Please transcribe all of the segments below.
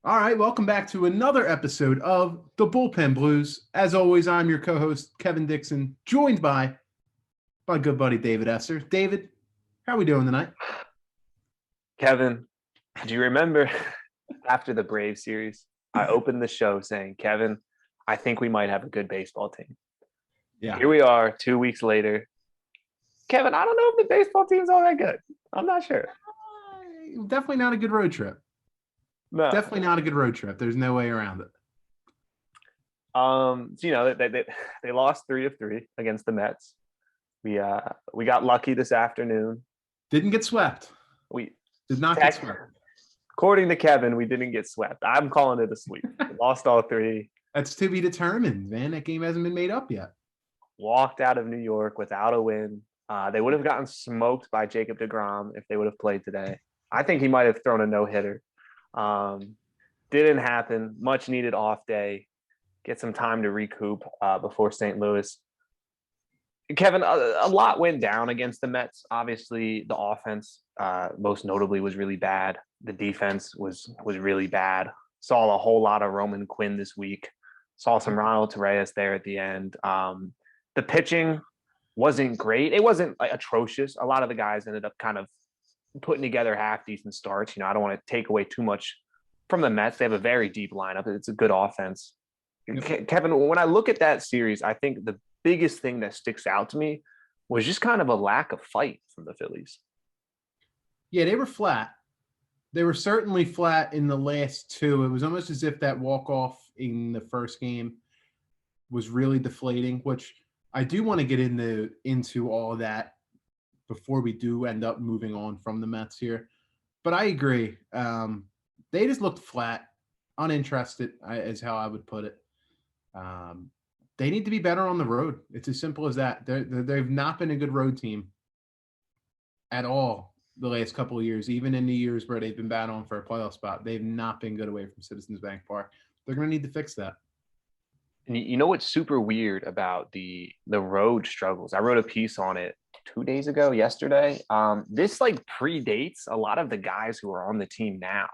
All right, welcome back to another episode of the Bullpen Blues. As always, I'm your co-host Kevin Dixon, joined by my good buddy David Esser. David, how are we doing tonight? Kevin, do you remember after the Braves series, I opened the show saying, Kevin, I think we might have a good baseball team. Yeah, Here we are 2 weeks later. Kevin, I don't know if the baseball team's all that good. I'm not sure. definitely not a good road trip. No. Definitely not a good road trip. There's no way around it. They lost 3 of 3 against the Mets. We got lucky this afternoon. Didn't get swept. We did not get swept. According to Kevin, we didn't get swept. I'm calling it a sweep. We lost all 3. That's to be determined, man. That game hasn't been made up yet. Walked out of New York without a win. They would have gotten smoked by Jacob deGrom if they would have played today. I think he might have thrown a no-hitter. Didn't happen. Much needed off day. Get some time to recoup before St. Louis. Kevin, a lot went down against the Mets. Obviously, the offense, most notably, was really bad. The defense was really bad. Saw a whole lot of Roman Quinn this week. Saw some Ronald Torreyes there at the end. The pitching wasn't great. It wasn't atrocious. A lot of the guys ended up kind of putting together half decent starts. I don't want to take away too much from the Mets. They have a very deep lineup. It's a good offense. Kevin, when I look at that series, I think the biggest thing that sticks out to me was just kind of a lack of fight from the Phillies. Yeah, they were flat. They were certainly flat in the last two. It was almost as if that walk-off in the first game was really deflating, which I do want to get into all of that before we do end up moving on from the Mets here. But I agree. They just looked flat, uninterested, is how I would put it. They need to be better on the road. It's as simple as that. They've not been a good road team at all the last couple of years, even in the years where they've been battling for a playoff spot. They've not been good away from Citizens Bank Park. They're going to need to fix that. And you know what's super weird about the road struggles? I wrote a piece on it 2 days ago, yesterday. This predates a lot of the guys who are on the team now.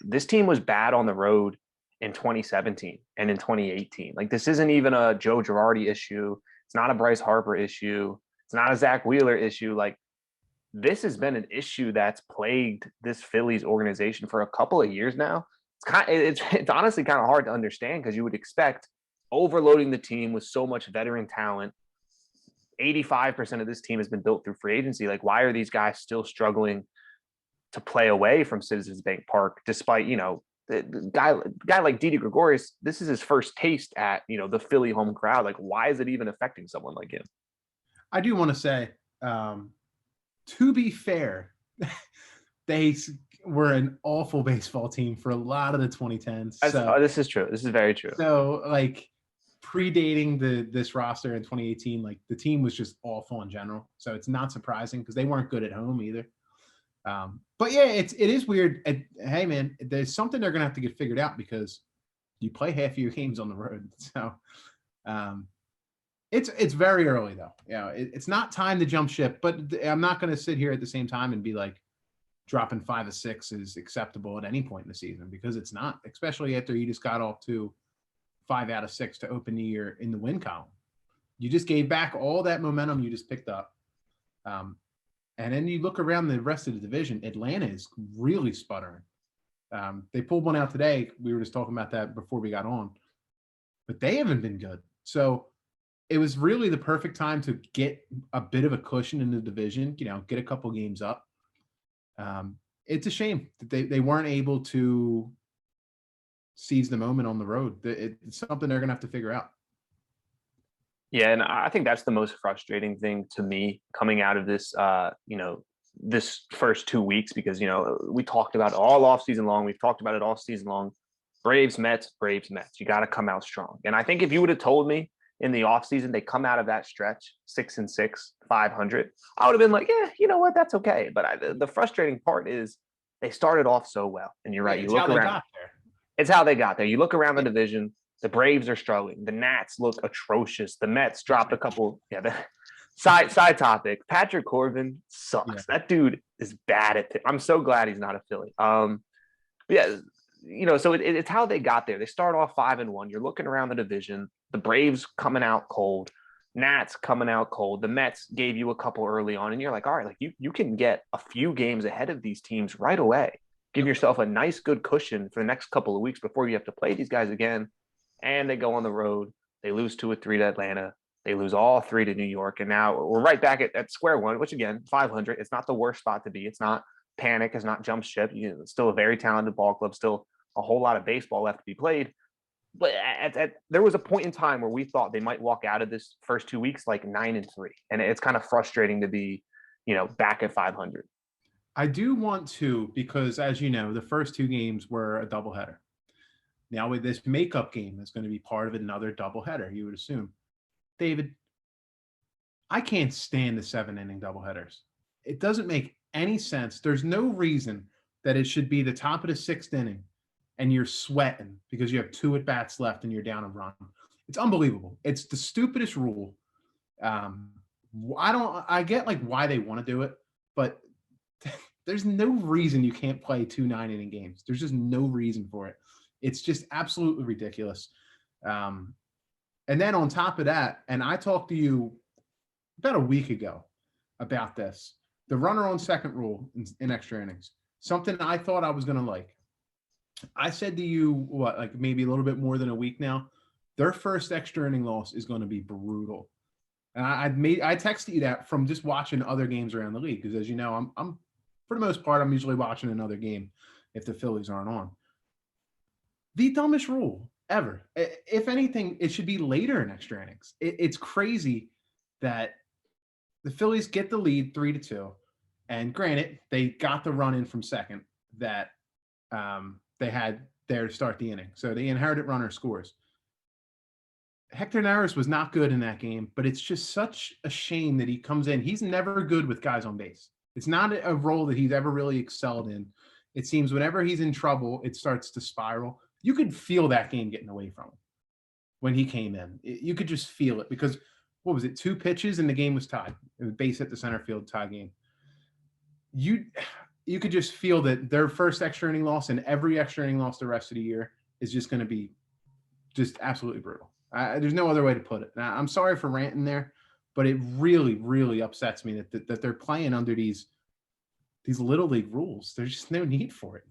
This team was bad on the road in 2017 and in 2018. This isn't even a Joe Girardi issue. It's not a Bryce Harper issue. It's not a Zach Wheeler issue. This has been an issue that's plagued this Phillies organization for a couple of years now. It's honestly kind of hard to understand because you would expect overloading the team with so much veteran talent. 85% of this team has been built through free agency. Why are these guys still struggling to play away from Citizens Bank Park, despite, the guy like Didi Gregorius, this is his first taste at, the Philly home crowd. Why is it even affecting someone like him? I do want to say, to be fair, they were an awful baseball team for a lot of the 2010s. This is true. This is very true. So, predating this roster in 2018, the team was just awful in general. So it's not surprising because they weren't good at home either. But yeah, it is weird. Hey man, there's something they're gonna have to get figured out because you play half of your games on the road. So it's very early though. It's not time to jump ship, but I'm not gonna sit here at the same time and be dropping 5 or 6 is acceptable at any point in the season because it's not, especially after you just got off to 5 out of 6 to open the year in the win column. You just gave back all that momentum you just picked up. And then you look around the rest of the division, Atlanta is really sputtering. They pulled one out today. We were just talking about that before we got on. But they haven't been good. So it was really the perfect time to get a bit of a cushion in the division, get a couple games up. It's a shame that they weren't able to seize the moment on the road. It's something they're going to have to figure out. Yeah, and I think that's the most frustrating thing to me coming out of this, this first 2 weeks, because, we talked about it all off season long. We've talked about it all season long. Braves, Mets. You got to come out strong. And I think if you would have told me in the offseason they come out of that stretch 6-6, 500, I would have been like, yeah, you know what, that's okay. But the frustrating part is they started off so well. And you're right. You look around. It's how they got there. You look around the division. The Braves are struggling. The Nats look atrocious. The Mets dropped a couple. Yeah, side topic. Patrick Corbin sucks. Yeah. That dude is bad at. I'm so glad he's not a Philly. Yeah, so it's how they got there. They start off 5-1. You're looking around the division. The Braves coming out cold. Nats coming out cold. The Mets gave you a couple early on, and you're like, all right, like you can get a few games ahead of these teams right away. Give yourself a nice, good cushion for the next couple of weeks before you have to play these guys again. And they go on the road. They lose 2 or 3 to Atlanta. They lose all 3 to New York. And now we're right back at square one, which again, 500. It's not the worst spot to be. It's not panic. It's not jump ship. It's still a very talented ball club. Still a whole lot of baseball left to be played. But there was a point in time where we thought they might walk out of this first 2 weeks like 9-3. And it's kind of frustrating to be, back at 500. I do want to, because as you know, the first 2 games were a doubleheader. Now with this makeup game, that's going to be part of another doubleheader, you would assume. David, I can't stand the 7-inning doubleheaders. It doesn't make any sense. There's no reason that it should be the top of the 6th inning and you're sweating because you have 2 at-bats left and you're down a run. It's unbelievable. It's the stupidest rule. I get like why they want to do it, but there's no reason you can't play 2 9-inning games. There's just no reason for it. It's just absolutely ridiculous. And then on top of that, and I talked to you about a week ago about this, the runner on second rule in extra innings, something I thought I was going to like. I said to you, like maybe a little bit more than a week now, their first extra inning loss is going to be brutal. And I texted you that from just watching other games around the league. Because as you know, I'm for the most part, I'm usually watching another game if the Phillies aren't on. The dumbest rule ever. If anything, it should be later in extra innings. It's crazy that the Phillies get the lead 3-2. And granted, they got the run in from second that they had there to start the inning. So the inherited runner scores. Hector Neris was not good in that game, but it's just such a shame that he comes in. He's never good with guys on base. It's not a role that he's ever really excelled in. It seems whenever he's in trouble, it starts to spiral. You could feel that game getting away from him when he came in. You could just feel it because, what was it, 2 pitches and the game was tied. It was base hit the center field tie game. You could just feel that their first extra inning loss and every extra inning loss the rest of the year is just going to be just absolutely brutal. There's no other way to put it. Now, I'm sorry for ranting there, but it really, really upsets me that they're playing under these little league rules. There's just no need for it.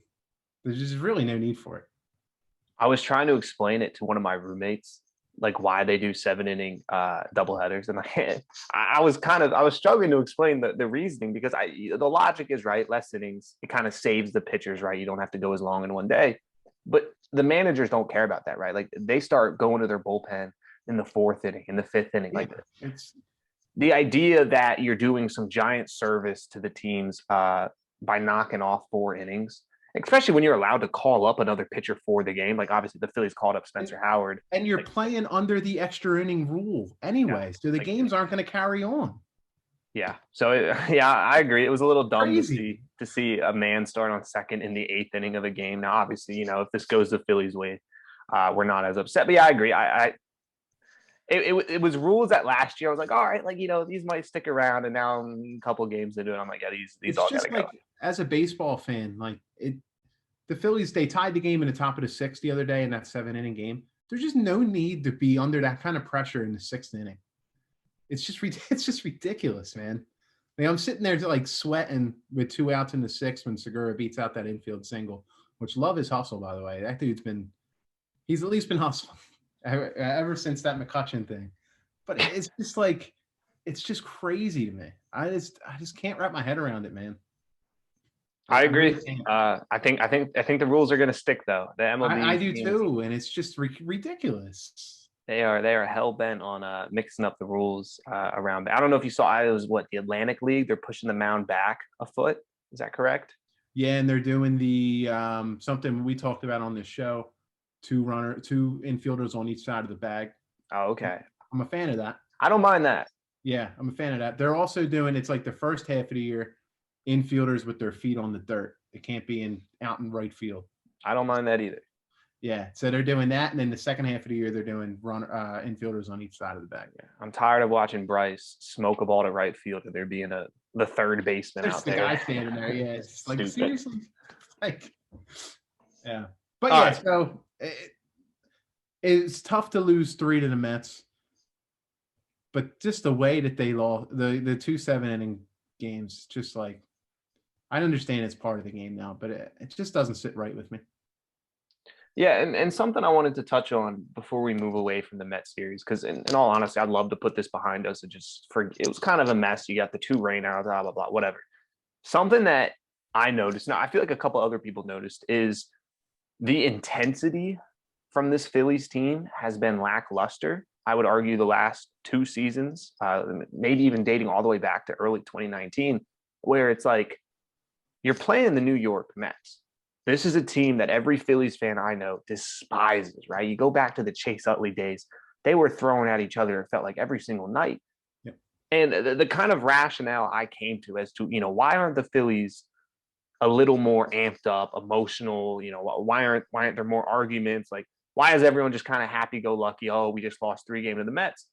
There's just really no need for it. I was trying to explain it to one of my roommates, like why they do 7-inning doubleheaders, and I was struggling to explain the reasoning because the logic is right. Less innings, it kind of saves the pitchers, right? You don't have to go as long in one day, but the managers don't care about that, right? Like they start going to their bullpen in the 4th inning, in the 5th inning. Like it's the idea that you're doing some giant service to the teams by knocking off 4 innings, especially when you're allowed to call up another pitcher for the game. Like obviously the Phillies called up Spencer Howard. And you're playing under the extra inning rule anyway. So the games aren't going to carry on. Yeah. So I agree. It was a little dumb to see a man start on second in the 8th inning of a game. Now, obviously, if this goes the Phillies' way, we're not as upset. But yeah, I agree. It was rules that last year I was like, all right, like these might stick around, and now a couple of games into it, I'm like, yeah, these all gotta go. As a baseball fan, the Phillies, they tied the game in the top of the 6th the other day in that 7-inning game. There's just no need to be under that kind of pressure in the 6th inning. It's just ridiculous, man. I'm sitting there like sweating with 2 outs in the 6th when Segura beats out that infield single, which love his hustle, by the way. That dude's he's at least been hustling ever since that McCutchen thing. But it's just it's just crazy to me. I just can't wrap my head around it, man. I agree. I think the rules are going to stick though. The MLB. I do too, and it's just ridiculous. They are hell bent on mixing up the rules around. I don't know if you saw. It was the Atlantic League. They're pushing the mound back a foot. Is that correct? Yeah, and they're doing the something we talked about on this show. 2 infielders on each side of the bag. Oh, okay. I'm a fan of that. I don't mind that. Yeah, I'm a fan of that. They're also doing, it's like the first half of the year, infielders with their feet on the dirt. It can't be out in right field. I don't mind that either. Yeah, so they're doing that, and then the second half of the year, they're doing infielders on each side of the bag. Yeah, I'm tired of watching Bryce smoke a ball to right field and there being the third baseman out there. The guy standing there. Yeah, it's like seriously, yeah. But All yeah, right. so it's tough to lose 3 to the Mets. But just the way that they lost the 2 7-inning games, just like I understand it's part of the game now, but it just doesn't sit right with me. Yeah, and something I wanted to touch on before we move away from the Mets series, because in all honesty, I'd love to put this behind us and just it was kind of a mess. You got the 2 rainouts, blah blah blah, whatever. Something that I noticed, now I feel like a couple other people noticed, is the intensity from this Phillies team has been lackluster. I would argue the last 2 seasons, maybe even dating all the way back to early 2019, where it's like you're playing the New York Mets. This is a team that every Phillies fan I know despises, right? You go back to the Chase Utley days, they were throwing at each other, it felt like every single night. Yep. And the kind of rationale I came to as to, why aren't the Phillies a little more amped up, emotional? Why aren't there more arguments? Like, why is everyone just kind of happy go lucky? Oh, we just lost 3 games to the Mets.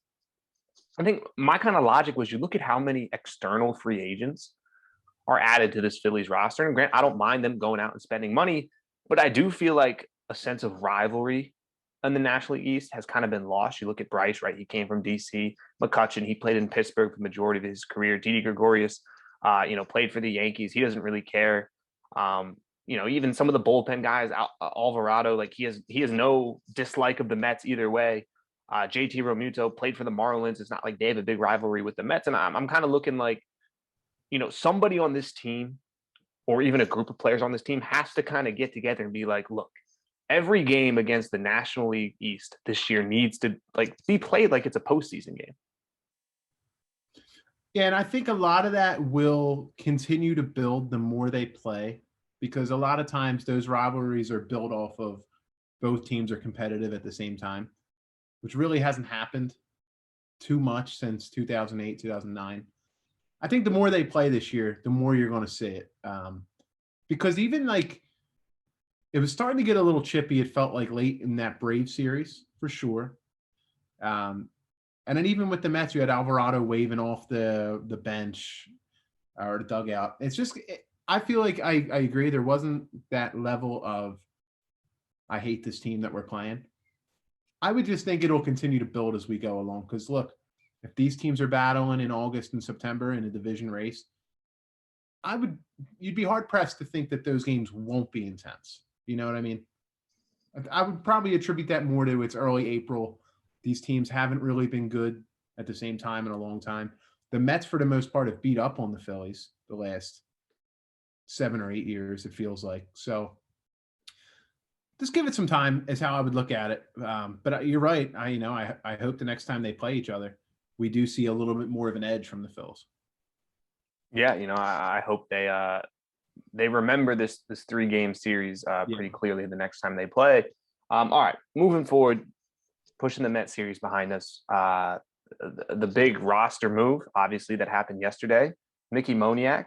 I think my kind of logic was, you look at how many external free agents are added to this Phillies roster. And Grant, I don't mind them going out and spending money, but I do feel like a sense of rivalry in the National League East has kind of been lost. You look at Bryce, right? He came from DC. McCutchen, he played in Pittsburgh for the majority of his career. Didi Gregorius, played for the Yankees. He doesn't really care. Even some of the bullpen guys, Alvarado, like he has no dislike of the Mets either way. JT Realmuto played for the Marlins. It's not like they have a big rivalry with the Mets. And I'm kind of looking like, somebody on this team, or even a group of players on this team, has to kind of get together and be like, look, every game against the National League East this year needs to be played like it's a postseason game. Yeah, and I think a lot of that will continue to build the more they play, because a lot of times those rivalries are built off of both teams are competitive at the same time, which really hasn't happened too much since 2008, 2009. I think the more they play this year, the more you're going to see it. Because even like it was starting to get a little chippy, it felt like late in that Brave series for sure. And then even with the Mets, you had Alvarado waving off the bench or the dugout. It's just, I feel like I agree. There wasn't that level of, I hate this team that we're playing. I would just think it'll continue to build as we go along. Because look, if these teams are battling in August and September in a division race, you'd be hard pressed to think that those games won't be intense. You know what I mean? I would probably attribute that more to it's early April. These teams haven't really been good at the same time in a long time. The Mets, for the most part, have beat up on the Phillies the last 7 or 8 years, it feels like. So just give it some time is how I would look at it. But you're right. I hope the next time they play each other, we do see a little bit more of an edge from the Phils. Yeah, I hope they remember this 3-game series pretty clearly the next time they play. All right, moving forward, pushing the Met series behind us. The big roster move, obviously, that happened yesterday. Mickey Moniak,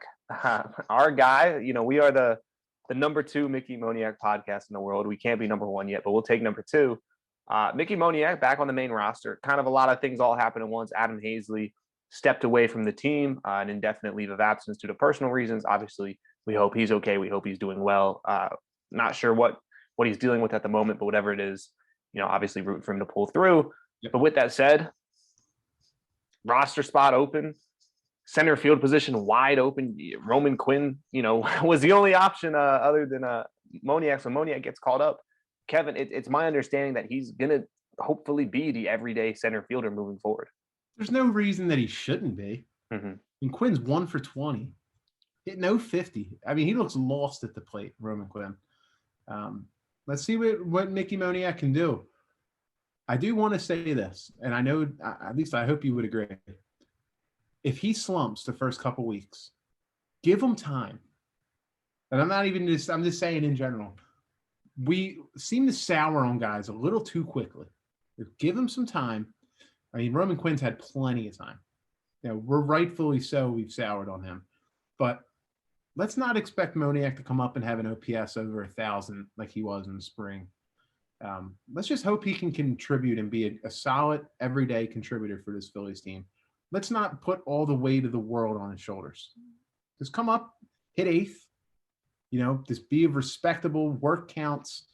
our guy. We are the number 2 Mickey Moniak podcast in the world. We can't be number 1 yet, but we'll take number 2. Mickey Moniak back on the main roster. Kind of a lot of things all happened at once. Adam Hazley stepped away from the team, an indefinite leave of absence due to personal reasons. Obviously, we hope he's okay. We hope he's doing well. Not sure what he's dealing with at the moment, but whatever it is, obviously root for him to pull through. Yep. But with that said, roster spot open, center field position wide open. Roman Quinn, was the only option other than Moniak. So Moniak gets called up. Kevin, it's my understanding that he's going to hopefully be the everyday center fielder moving forward. There's no reason that he shouldn't be. Mm-hmm. And Quinn's 1 for 20. Hitting 050. I mean, he looks lost at the plate, Roman Quinn. Let's see what Mickey Moniak can do. I do want to say this, and I know, at least I hope you would agree. If he slumps the first couple weeks, give him time. And I'm just saying in general, we seem to sour on guys a little too quickly. Give him some time. I mean, Roman Quinn's had plenty of time. We're rightfully so, we've soured on him. But let's not expect Moniak to come up and have an OPS over 1,000 like he was in the spring. Let's just hope he can contribute and be a solid everyday contributor for this Phillies team. Let's not put all the weight of the world on his shoulders. Just come up, hit 8th, just be respectable, work counts,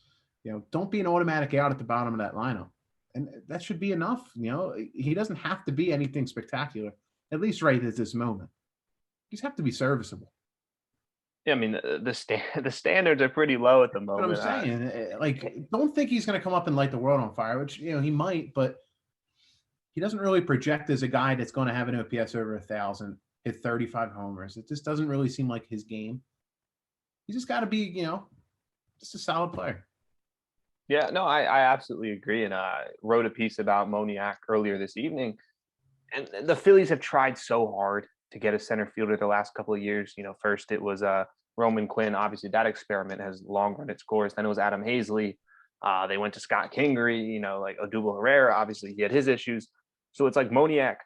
Don't be an automatic out at the bottom of that lineup. And that should be enough. He doesn't have to be anything spectacular, at least right at this moment. You just have to be serviceable. Yeah, I mean, the standards are pretty low at the What I'm moment. saying, don't think he's going to come up and light the world on fire, which, he might, but he doesn't really project as a guy that's going to have an OPS over 1,000, hit 35 homers. It just doesn't really seem like his game. You just got to be, just a solid player. Yeah, no, I absolutely agree. And I wrote a piece about Moniak earlier this evening. And the Phillies have tried so hard to get a center fielder the last couple of years. First it was Roman Quinn. Obviously, that experiment has long run its course. Then it was Adam Hazley. They went to Scott Kingery, like Odubel Herrera. Obviously, he had his issues. So it's like, Moniak,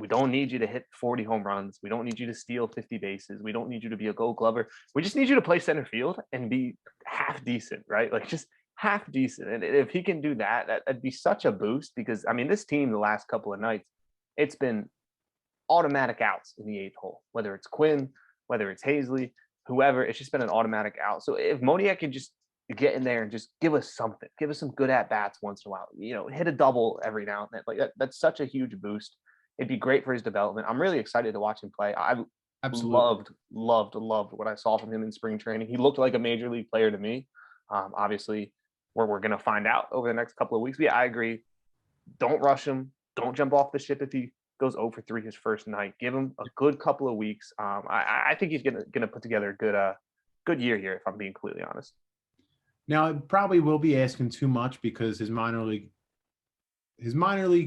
we don't need you to hit 40 home runs. We don't need you to steal 50 bases. We don't need you to be a Gold Glover. We just need you to play center field and be half decent, right? Like, just half decent. And if he can do that, that'd be such a boost, because I mean, this team the last couple of nights, it's been automatic outs in the eighth hole, whether it's Quinn, whether it's Hazley, whoever. It's just been an automatic out. So if Moniak can just get in there and just give us something, give us some good at bats once in a while, hit a double every now and then, like that's such a huge boost. It'd be great for his development. I'm really excited to watch him play. I Absolutely. loved what I saw from him in spring training. He looked like a major league player to me. Obviously, we're going to find out over the next couple of weeks. But yeah, I agree. Don't rush him. Don't jump off the ship if he goes 0 for 3 his first night. Give him a good couple of weeks. I think he's gonna put together a good year here, if I'm being completely honest. Now, it probably will be asking too much because his minor league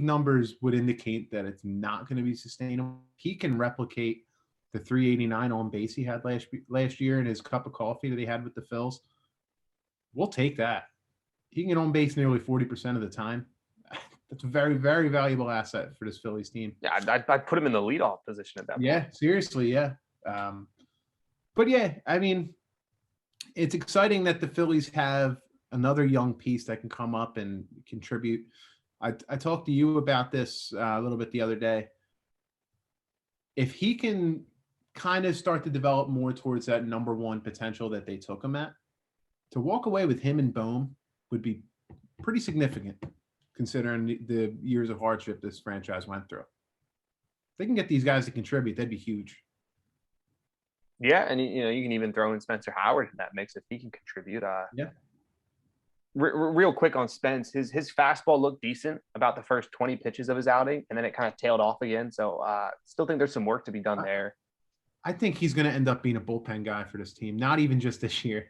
numbers would indicate that it's not going to be sustainable. He can replicate the 389 on base he had last year in his cup of coffee that he had with the Phils. We'll take that. He can get on base nearly 40% of the time. That's a very, very valuable asset for this Phillies team. Yeah, I'd put him in the leadoff position at that point. Yeah, seriously, yeah. But yeah, I mean, it's exciting that the Phillies have another young piece that can come up and contribute. I talked to you about this a little bit the other day. If he can kind of start to develop more towards that number one potential that they took him at, to walk away with him and Bohm would be pretty significant, considering the years of hardship this franchise went through. If they can get these guys to contribute, that'd be huge. Yeah, and you can even throw in Spencer Howard in that mix if he can contribute. Yeah. Real quick on Spence, his fastball looked decent about the first 20 pitches of his outing, and then it kind of tailed off again. So still think there's some work to be done there. I think he's going to end up being a bullpen guy for this team, not even just this year.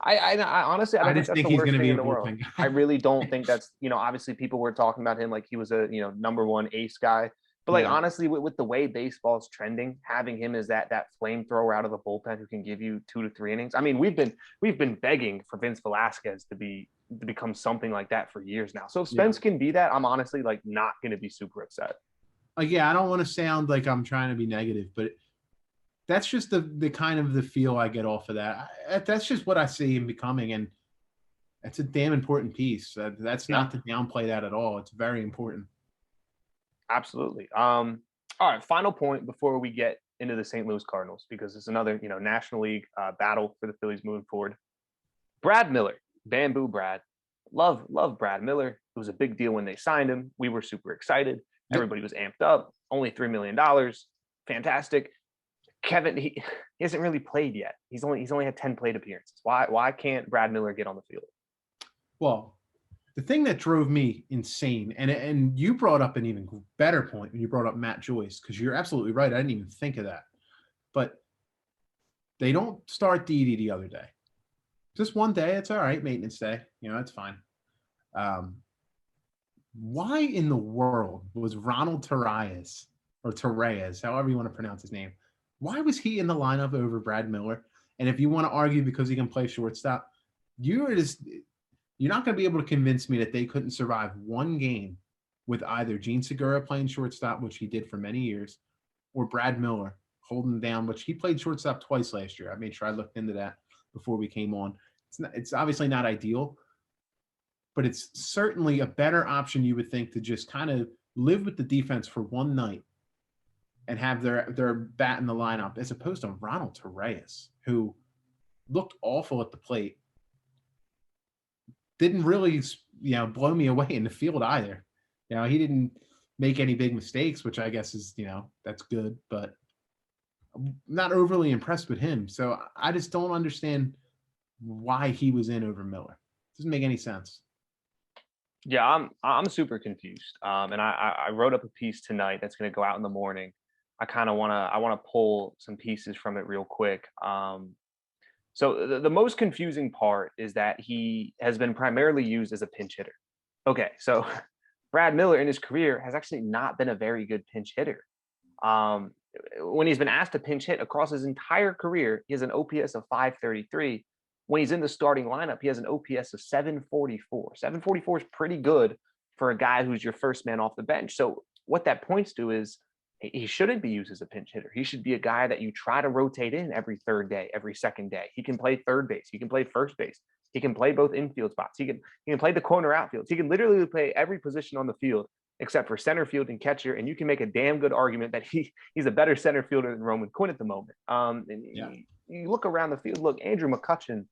I honestly, I don't think that's the worst thing in the world. I really don't think that's, obviously people were talking about him like he was a, number one ace guy. But like, honestly, with the way baseball is trending, having him as that flamethrower out of the bullpen who can give you 2 to 3 innings. I mean, we've been begging for Vince Velasquez to become something like that for years now. So if Spence can be that, I'm honestly like not going to be super upset. Yeah, I don't want to sound like I'm trying to be negative, but that's just the kind of the feel I get off of that. That's just what I see him becoming, and that's a damn important piece. That's not to downplay that at all. It's very important. Absolutely. All right, final point before we get into the St. Louis Cardinals, because it's another National League battle for the Phillies moving forward. Brad Miller, Bamboo Brad, love Brad Miller. It was a big deal when they signed him. We were super excited. Everybody was amped up. Only $3 million. Fantastic. Kevin, he hasn't really played yet. He's only had 10 plate appearances. Why can't Brad Miller get on the field? Well, the thing that drove me insane, and you brought up an even better point when you brought up Matt Joyce, because you're absolutely right. I didn't even think of that. But they don't start Didi the other day. Just one day, it's all right, maintenance day. It's fine. Why in the world was Ronald Torreyes, or Torreyes, however you want to pronounce his name, why was he in the lineup over Brad Miller? And if you want to argue because he can play shortstop, you're not going to be able to convince me that they couldn't survive one game with either Gene Segura playing shortstop, which he did for many years, or Brad Miller holding down, which he played shortstop twice last year. I made sure I looked into that before we came on. It's obviously not ideal, but it's certainly a better option, you would think, to just kind of live with the defense for one night and have their bat in the lineup, as opposed to Ronald Torreyes, who looked awful at the plate. didn't really, blow me away in the field either. He didn't make any big mistakes, which I guess is, that's good, but I'm not overly impressed with him. So I just don't understand why he was in over Miller. Doesn't make any sense. Yeah, I'm super confused. And I wrote up a piece tonight that's going to go out in the morning. I want to pull some pieces from it real quick. So the most confusing part is that he has been primarily used as a pinch hitter. Okay, so Brad Miller in his career has actually not been a very good pinch hitter. Um, when he's been asked to pinch hit across his entire career, he has an OPS of 533. When he's in the starting lineup, he has an OPS of 744. 744 is pretty good for a guy who's your first man off the bench. So what that points to is he shouldn't be used as a pinch hitter. He should be a guy that you try to rotate in every third day, every second day. He can play third base. He can play first base. He can play both infield spots. He can play the corner outfield. He can literally play every position on the field except for center field and catcher. And you can make a damn good argument that he's a better center fielder than Roman Quinn at the moment. You look around the field. Look, Andrew McCutchen,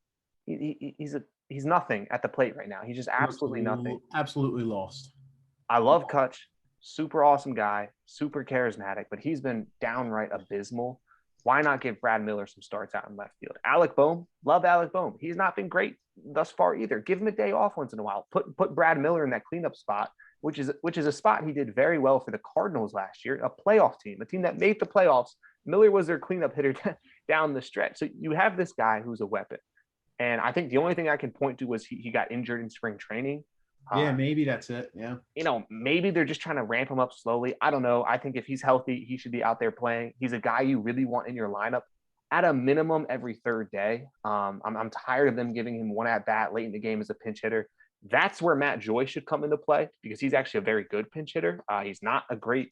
he's nothing at the plate right now. He's just absolutely nothing. Absolutely lost. I love Kutch, super awesome guy, super charismatic, but he's been downright abysmal. Why not give Brad Miller some starts out in left field? Alec Boehm, love Alec Boehm. He's not been great thus far either. Give him a day off once in a while. Put Brad Miller in that cleanup spot, which is a spot he did very well for the Cardinals last year, a playoff team, a team that made the playoffs. Miller was their cleanup hitter down the stretch. So you have this guy who's a weapon. And I think the only thing I can point to was he got injured in spring training. Yeah, maybe that's it. Yeah. Maybe they're just trying to ramp him up slowly. I don't know. I think if he's healthy, he should be out there playing. He's a guy you really want in your lineup at a minimum every third day. I'm tired of them giving him one at bat late in the game as a pinch hitter. That's where Matt Joy should come into play because he's actually a very good pinch hitter. He's not a great,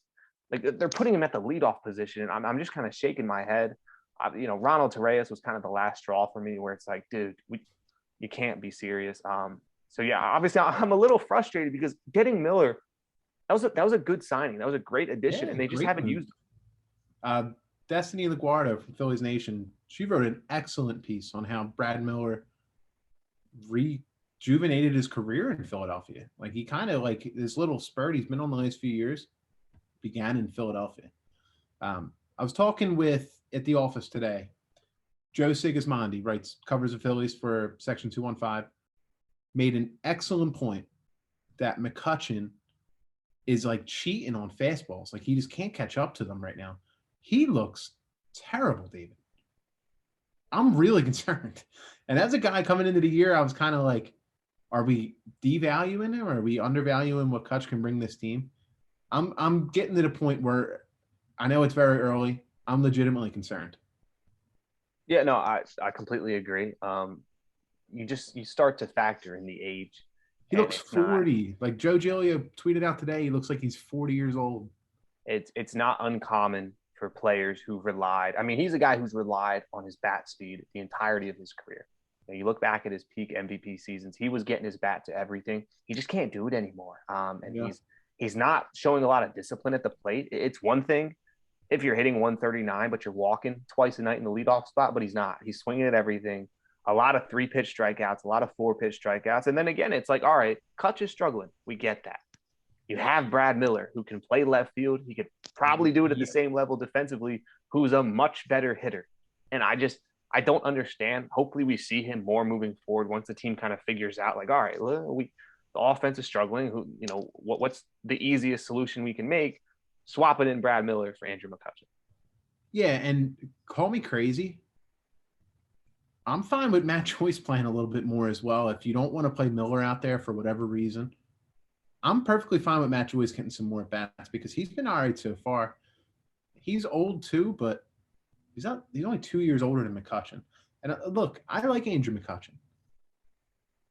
they're putting him at the leadoff position. I'm just kind of shaking my head. Ronald Torreyes was kind of the last straw for me where it's like, dude, you can't be serious. So yeah, obviously I'm a little frustrated because getting Miller, that was a good signing. That was a great addition, and they just haven't used him. Destiny LaGuardia from Phillies Nation, she wrote an excellent piece on how Brad Miller rejuvenated his career in Philadelphia. Like he kind of this little spurt he's been on the last few years began in Philadelphia. I was talking at the office today. Joe Sigismondi covers the Phillies for Section 215. Made an excellent point that McCutchen is cheating on fastballs. He just can't catch up to them right now. He looks terrible, David. I'm really concerned. And as a guy coming into the year, I was kind of are we devaluing him? Or are we undervaluing what Kutch can bring this team? I'm getting to the point where I know it's very early. I'm legitimately concerned. Yeah, no, I completely agree. You start to factor in the age. He looks 40. Joe Giglio tweeted out today, he looks like he's 40 years old. It's not uncommon for players who relied. I mean, he's a guy who's relied on his bat speed the entirety of his career. You look back at his peak MVP seasons, he was getting his bat to everything. He just can't do it anymore. He's not showing a lot of discipline at the plate. It's one thing if you're hitting 139, but you're walking twice a night in the leadoff spot, but he's not. He's swinging at everything. A lot of 3-pitch strikeouts, a lot of 4-pitch strikeouts. And then again, it's all right, Kutch is struggling. We get that. You have Brad Miller who can play left field. He could probably do it at the same level defensively, who's a much better hitter. And I don't understand. Hopefully we see him more moving forward once the team kind of figures out all right, the offense is struggling. What's the easiest solution we can make? Swapping in Brad Miller for Andrew McCutchen. Yeah, and call me crazy. I'm fine with Matt Joyce playing a little bit more as well. If you don't want to play Miller out there for whatever reason, I'm perfectly fine with Matt Joyce getting some more bats because he's been all right so far. He's old too, but he's only 2 years older than McCutchen. And look, I like Andrew McCutchen,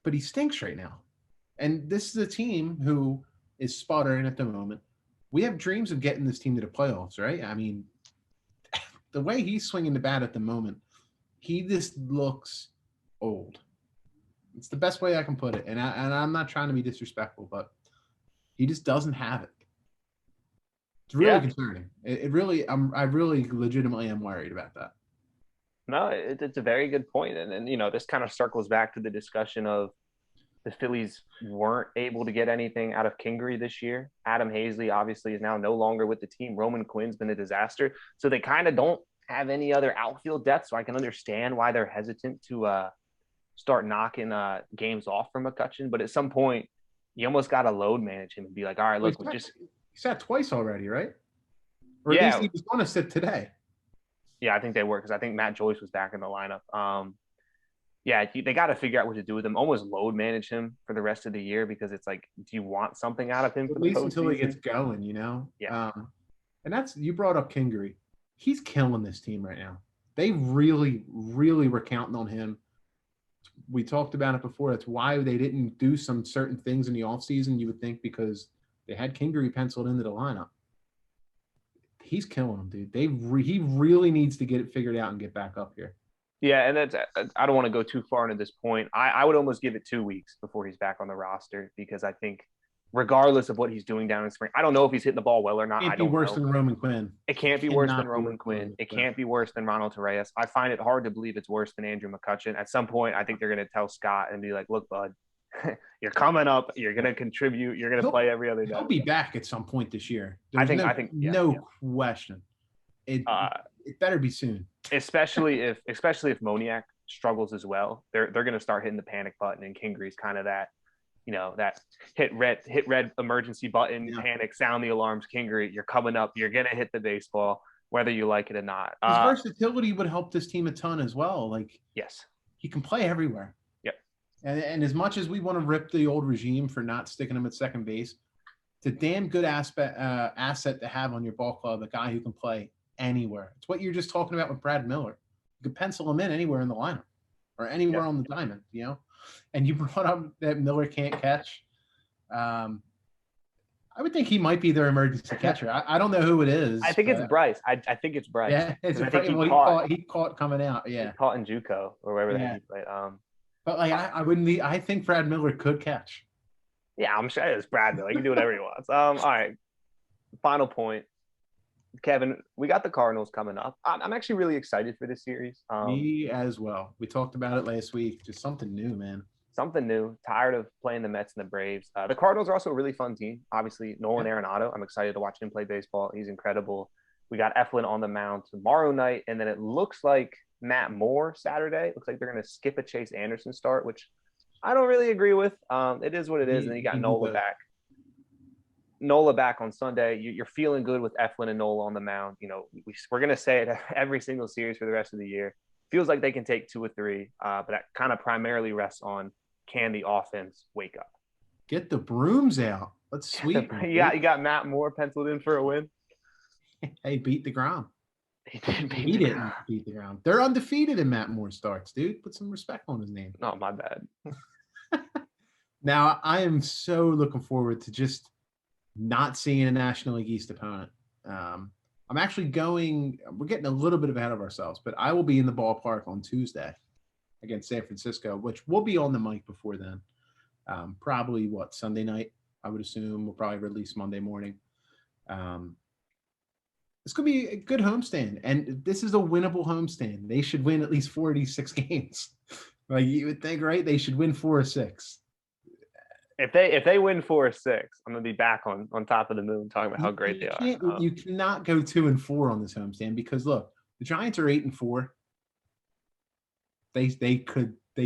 but he stinks right now. And this is a team who is sputtering at the moment. We have dreams of getting this team to the playoffs, right? I mean, the way he's swinging the bat at the moment, he just looks old. It's the best way I can put it. And I'm not trying to be disrespectful, but he just doesn't have it. It's really concerning. I really legitimately am worried about that. No, it's a very good point. And this kind of circles back to the discussion of the Phillies weren't able to get anything out of Kingery this year. Adam Hazley obviously is now no longer with the team. Roman Quinn's been a disaster. So they kind of don't have any other outfield depth. So I can understand why they're hesitant to start knocking games off from McCutchen. But at some point, you almost got to load manage him and be like, all right, look, He sat twice already, right? Or at least he was going to sit today. Yeah, I think they were because I think Matt Joyce was back in the lineup. They got to figure out what to do with him. Almost load manage him for the rest of the year because it's like, do you want something out of him for at the least postseason? until he gets going, you know? Yeah. And that's, you brought up Kingery. He's killing this team right now. They really, really were counting on him. We talked about it before. That's why they didn't do some certain things in the offseason, you would think, because they had Kingery penciled into the lineup. He's killing them, dude. He really needs to get it figured out and get back up here. Yeah, and I don't want to go too far into this point. I would almost give it 2 weeks before he's back on the roster because I think regardless of what he's doing down in spring, I don't know if he's hitting the ball well or not. It can't be worse than Roman Quinn. It can't be worse than Roman Quinn. It can't be worse than Ronald Torreyes. I find it hard to believe it's worse than Andrew McCutchen. At some point, I think they're going to tell Scott and be like, look, bud, you're coming up. You're going to contribute. You're going to play every other day. He'll be back at some point this year. I think no question. It better be soon. Especially if Moniak struggles as well. They're going to start hitting the panic button, and Kingery's kind of that, that hit red emergency button, panic, sound the alarms. Kingery, you're coming up. You're going to hit the baseball, whether you like it or not. His versatility would help this team a ton as well. Like, yes, he can play everywhere. Yep. And as much as we want to rip the old regime for not sticking him at second base, it's a damn good asset to have on your ball club, a guy who can play anywhere. It's what you're just talking about with Brad Miller. You could pencil him in anywhere in the lineup or anywhere on the diamond, And you brought up that Miller can't catch. I would think he might be their emergency catcher. I don't know who it is. I think it's Bryce. I think it's Bryce. Yeah, he caught coming out. Yeah, he caught in JUCO or wherever the heck he played. But like I wouldn't be. I think Brad Miller could catch. Yeah, I'm sure it's Brad Miller. He can do whatever he wants. All right. Final point. Kevin, we got the Cardinals coming up. I'm actually really excited for this series. Me as well. We talked about it last week. Just something new, man. Something new. Tired of playing the Mets and the Braves. The Cardinals are also a really fun team. Obviously, Nolan Arenado. I'm excited to watch him play baseball. He's incredible. We got Eflin on the mound tomorrow night, and then it looks like Matt Moore Saturday. Looks like they're going to skip a Chase Anderson start, which I don't really agree with. It is what it is. And then you got Nola back. Nola back on Sunday. You're feeling good with Eflin and Nola on the mound. We're going to say it every single series for the rest of the year. Feels like they can take 2 or 3, but that kind of primarily rests on, can the offense wake up? Get the brooms out. Let's sweep. You got Matt Moore penciled in for a win. Hey, beat the ground. He didn't beat the ground. They're undefeated in Matt Moore starts, dude. Put some respect on his name. Oh, my bad. Now, I am so looking forward to just not seeing a National League East opponent. I'm actually we're getting a little bit ahead of ourselves, but I will be in the ballpark on Tuesday against San Francisco, which will be on the mic before then. Probably Sunday night, I would assume. We'll probably release Monday morning. It's going to be a good homestand, and this is a winnable homestand. They should win at least 46 games. Like you would think, right? They should win 4 or 6. If they win 4 or 6, I'm gonna be back on top of the moon talking about how great they are. You cannot go 2 and 4 on this homestand because look, the Giants are 8 and 4. They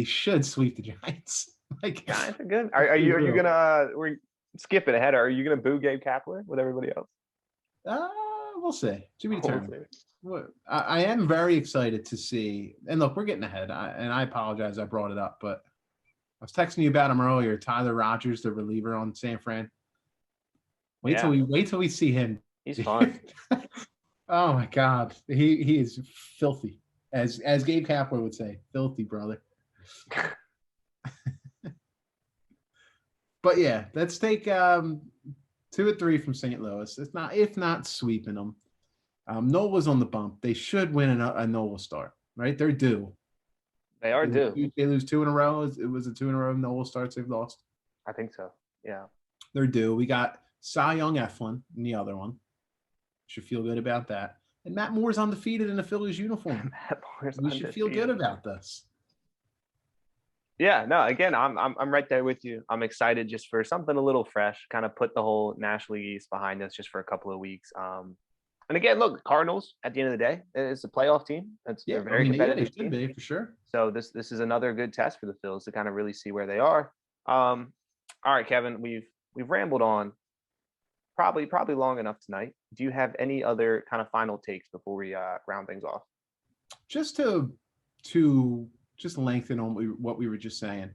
should sweep the Giants. Like Giants are good. Are you gonna we're skipping ahead? Are you gonna boo Gabe Kapler with everybody else? We'll see. To be determined. I am very excited to see. And look, we're getting ahead. I apologize. I brought it up, but I was texting you about him earlier. Tyler Rogers, the reliever on San Fran. Wait till we see him. He's fun. Oh my God, he is filthy, as Gabe Kapler would say, filthy brother. But yeah, let's take 2 or 3 from St. Louis. If not sweeping them. Nola's on the bump. They should win a Nola start, right? They're due. They are due. They lose 2 in a row. It was a 2 in a row Nola starts they've lost. I think so. Yeah. They're due. We got Cy Young Eflin in the other one. Should feel good about that. And Matt Moore's undefeated in a Phillies uniform. We should feel good about this. Yeah, no, again, I'm right there with you. I'm excited just for something a little fresh, kind of put the whole National League East behind us just for a couple of weeks. And again, look, Cardinals at the end of the day, it's a playoff team. They're Yeah, a I very mean, yeah, they competitive should team. be for sure. So this is another good test for the Phils to kind of really see where they are. All right, Kevin, we've rambled on probably long enough tonight. Do you have any other kind of final takes before we round things off? Just to just lengthen on what we were just saying.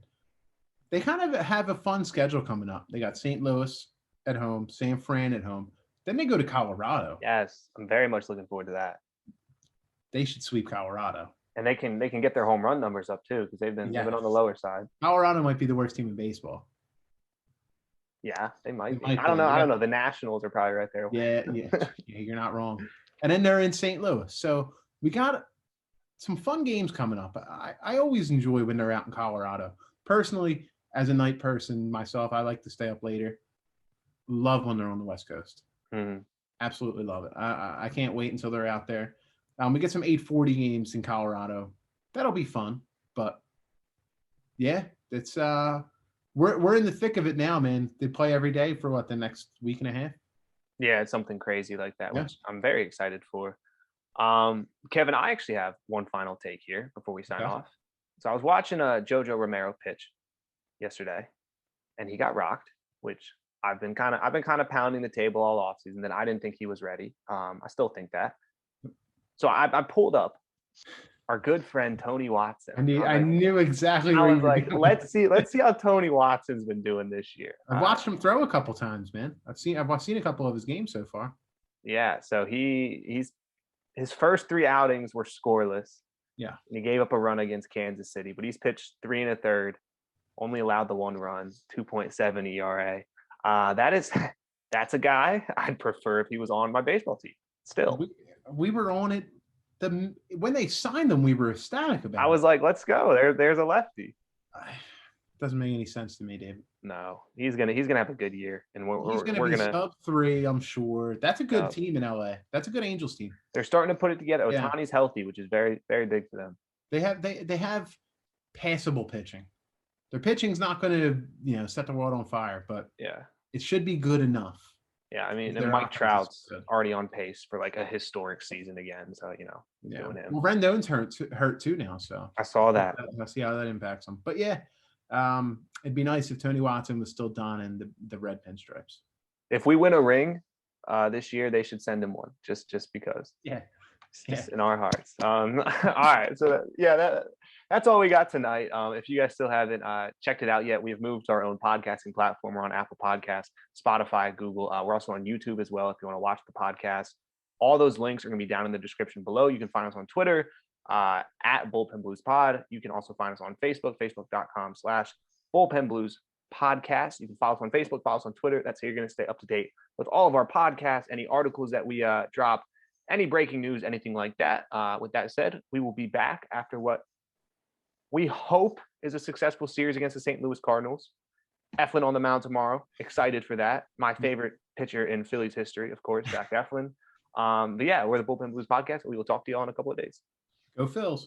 They kind of have a fun schedule coming up. They got St. Louis at home, San Fran at home. Then they go to Colorado. Yes, I'm very much looking forward to that. They should sweep Colorado. And they can get their home run numbers up too because they've been on the lower side. Colorado might be the worst team in baseball. Yeah, they might be. Might I don't be. know. They I don't got- know. The Nationals are probably right there. Yeah, you're not wrong. And then they're in St. Louis. So we got some fun games coming up. I always enjoy when they're out in Colorado. Personally, as a night person myself, I like to stay up later. Love when they're on the West Coast. Mhm. Absolutely love it. I can't wait until they're out there. We get some 8:40 games in Colorado. That'll be fun. But yeah, it's we're in the thick of it now, man. They play every day for what, the next week and a half. Yeah, it's something crazy like that, Yeah. which I'm very excited for. Kevin, I actually have one final take here before we sign Okay. off. So I was watching Jojo Romero pitch yesterday, and he got rocked, which I've been kind of pounding the table all offseason that I didn't think he was ready. I still think that. So I pulled up our good friend Tony Watson. I knew exactly I where was you were like, going. let's see how Tony Watson's been doing this year. I've watched him throw a couple times, man. I've seen a couple of his games so far. Yeah, so his first 3 outings were scoreless. Yeah. And he gave up a run against Kansas City, but he's pitched 3 1/3, only allowed the 1 run, 2.7 ERA. That's a guy I'd prefer if he was on my baseball team. Still, We were on it. When they signed them, we were ecstatic about it. I was like, let's go. There's a lefty. Doesn't make any sense to me, David. No, he's gonna have a good year, and He's gonna be sub 3, I'm sure. That's a good team in LA. That's a good Angels team. They're starting to put it together. Yeah. Ohtani's healthy, which is very, very big for them. They have passable pitching. Their pitching's not going to set the world on fire, but yeah, it should be good enough. Yeah, I mean, Their and Mike offense is Trout's good. already on pace for like a historic season again. So he's doing him. Well, Rendon's hurt too now, so I saw that. Let's see how that impacts him. But yeah, it'd be nice if Tony Watson was still donning the red pinstripes. If we win a ring this year, they should send him one just because. Yeah. Just in our hearts. All right. So that's all we got tonight. If you guys still haven't checked it out yet, we've moved to our own podcasting platform. We're on Apple Podcasts, Spotify, Google. We're also on YouTube as well if you want to watch the podcast. All those links are going to be down in the description below. You can find us on Twitter at Bullpen Blues Pod. You can also find us on Facebook, facebook.com/Bullpen Blues Podcast. You can follow us on Facebook, follow us on Twitter. That's how you're going to stay up to date with all of our podcasts, any articles that we drop, any breaking news, anything like that. With that said, we will be back after what we hope is a successful series against the St. Louis Cardinals. Eflin on the mound tomorrow. Excited for that. My favorite pitcher in Phillies history, of course, Zach Eflin. But yeah, we're the Bullpen Blues Podcast. We will talk to you all in a couple of days. Go Phils.